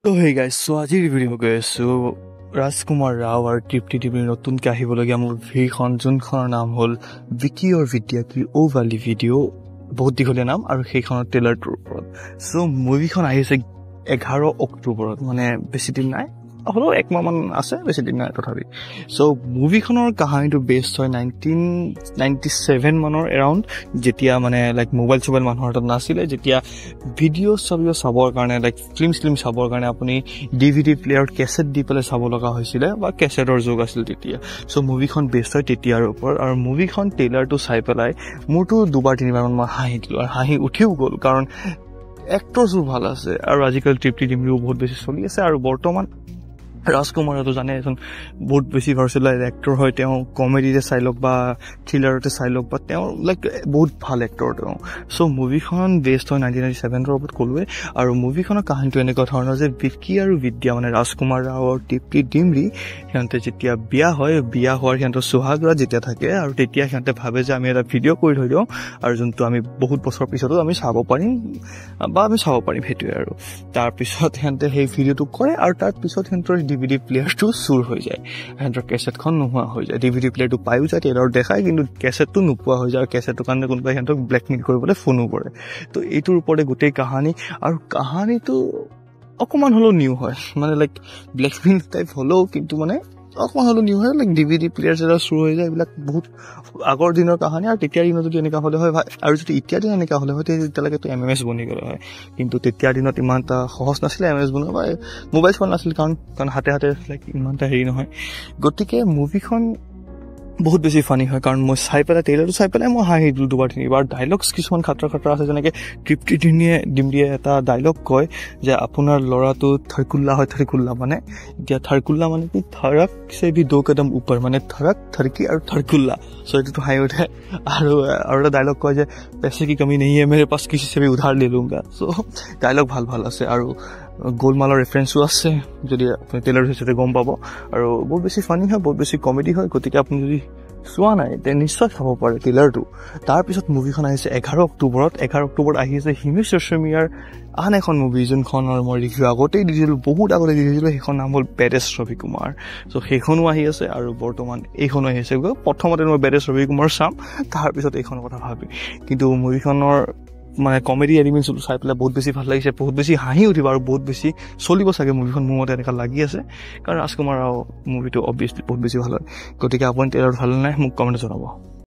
তো hey guys so আজিৰ video' গৈ আছোঁ ৰাজকুমাৰ ৰাও আৰু তৃপ্তি টিভিৰ নতুনকৈ আহিবলগীয়া মুভিখন যোনখনৰ নাম হ'ল ভিকি অৰ বিদ্যা কি অ' ৱালি ভিডিঅ' বহুত দীঘলীয়া নাম আৰু সেইখনৰ ট্ৰেইলাৰটোৰ ওপৰত চ' মুভিখন আহিছে 11 অক্টোবৰত মানে বেছি দিন নাই হ'লেও একমাহমান আছে বেছি দিন নাই তথাপি চ' মুভিখনৰ কাহিনীটো বেষ্ট হয় 1997 মানৰ এৰাউণ্ড যেতিয়া মানে লাইক মোবাইল চোবাইল মানুহৰ হাতত নাছিলে যেতিয়া ভিডিঅ' চাবৰ কাৰণে লাইক ফিল্ম চাবৰ কাৰণে আপুনি DVD প্লেয়াৰত কেছেট দি পেলাই চাব লগা হৈছিলে বা কেছেটৰ যুগ আছিল তেতিয়া চ' মুভিখন বেষ্ট হয় তেতিয়াৰ ওপৰত আৰু মুভিখন ট্ৰেইলাৰটো চাই পেলাই মোৰতো দুবাৰ তিনিবাৰমান মই হাঁহি দিলোঁ আৰু হাঁহি উঠিও গ'ল কাৰণ এক্টৰছো ভাল আছে আৰু আজিকালি তৃপ্তি টিমৰিও বহুত বেছি চলি আছে আৰু বৰ্তমান ৰাজকুমাৰতো জানে এজন বহুত বেছি ভাৰ্চেলাইজ এক্টৰ হয় তেওঁ কমেডিতে চাই লওক বা থ্ৰিলাৰতে চাই লওক বা তেওঁ লাইক বহুত ভাল এক্টৰ তেওঁ চ' মুভিখন বেষ্ট হয় 1997ৰ ওপৰত ক'লোৱে আৰু মুভিখনৰ কাহিনীটো এনেকুৱা ধৰণৰ যে ভিকি আৰু বিদ্যা মানে ৰাজকুমাৰ ৰাও আৰু তৃপ্তি ডিমৰি সিহঁতে যেতিয়া বিয়া হোৱাৰ সিহঁতৰ সোহাগৰাত যেতিয়া থাকে আৰু তেতিয়া সিহঁতে ভাবে যে আমি এটা ভিডিঅ' কৰি থৈ দিওঁ আৰু যোনটো আমি বহুত বছৰ পিছতো আমি চাব পাৰিম সেইটোৱে আৰু তাৰপিছত সিহঁতে সেই ভিডিঅ'টো কৰে আৰু তাৰপিছত সিহঁতৰ DVD প্লেয়াৰটো চুৰ হৈ যায় সিহঁতৰ কেছেটখন নোহোৱা হৈ যায় DVD প্লেয়াৰটো পায়ো যায় ট্ৰেইলাৰত দেখায় কিন্তু কেছেটটো নোপোৱা হৈ যায় আৰু কেছেটটোৰ কাৰণে কোনোবাই সিহঁতক ব্লেকমেইল কৰিবলৈ ফোনো কৰে তো এইটোৰ ওপৰতে গোটেই কাহিনী আৰু কাহিনীটো অকণমান হ'লেও নিউ হয় মানে লাইক ব্লেকমেইল টাইপ হ'লেও কিন্তু মানে অকণমান হ'লেও নিউ হয় লাইক DVD প্লেয়াৰ যেটা চুৰ হৈ যায় এইবিলাক বহুত আগৰ দিনৰ কাহিনী আৰু তেতিয়াৰ দিনত যদি এনেকুৱা হ'লে হয় আৰু যদি এতিয়াৰ দিনত এনেকুৱা হ'লে হয় তেতিয়ালৈকেতো MMS বনি গ'লে হয় কিন্তু তেতিয়াৰ দিনত ইমান এটা সহজ নাছিলে MMS বনোৱা বা মোবাইল ফোন নাছিল কাৰণ হাতে লাইক ইমান এটা হেৰি নহয় গতিকে মুভিখন বহুত বেছি ফানি হয় কাৰণ মই চাই পেলাই ট্ৰেইলাৰটো চাই পেলাই মই হাঁহি দিলোঁ দুবাৰ তিনিবাৰ ডাইলগছ কিছুমান খাতৰা আছে যেনেকৈ তৃপ্তি ডিমৰিয়ে এটা ডাইলগ কয় যে আপোনাৰ ল'ৰাটো থৰকুল্লা মানে এতিয়া থৰকুল্লা মানে কি থৰক চে ভি দো কদম ওপৰ মানে থৰক থৰকি আৰু থৰকুল্লা চ' এইটোতো হাঁহি উঠে আৰু এটা ডাইলগ কয় যে পেছে কি কমি নেহি মেৰে পাছ কিছি চে ভি উধাৰ লৈ লুংগা চ' ডাইলগ ভাল আছে আৰু গোলমালৰ ৰেফাৰেঞ্চো আছে যদি আপুনি ট্ৰেইলাৰ হিচাপে গম পাব আৰু বহুত বেছি ফানি হয় বহুত বেছি কমেডি হয় গতিকে আপুনি যদি চোৱা নাই তে নিশ্চয় চাব পাৰে ট্ৰেইলাৰটো তাৰপিছত মুভিখন আহিছে 11 অক্টোবৰত আহি আছে হিমেশ ৰেশমিয়াৰ আন এখন মুভি যোনখনৰ মই ৰিভিউ আগতেই দিছিলোঁ বহুত আগতে দিছিলোঁ সেইখন নাম হ'ল বেডেছ ৰবি কুমাৰ চ' সেইখনো আহি আছে আৰু বৰ্তমান এইখনো আহি আছে প্ৰথমতে মই বেডেছ ৰবি কুমাৰ চাম তাৰপিছত এইখনৰ কথা ভাবি কিন্তু মুভিখনৰ মানে কমেডি এলিমেণ্টছটো চাই পেলাই বহুত বেছি ভাল লাগিছে বহুত বেছি হাঁহি উঠিব আৰু বহুত বেছি চলিব চাগে মুভিখন মোৰ মতে এনেকুৱা লাগি আছে কাৰণ ৰাজকুমাৰ ৰাও মুভিটো অবভিয়াছলি বহুত বেছি ভাল হয় গতিকে আপুনি ট্ৰেইলাৰ ভাল নাই মোক কমেণ্টত জনাব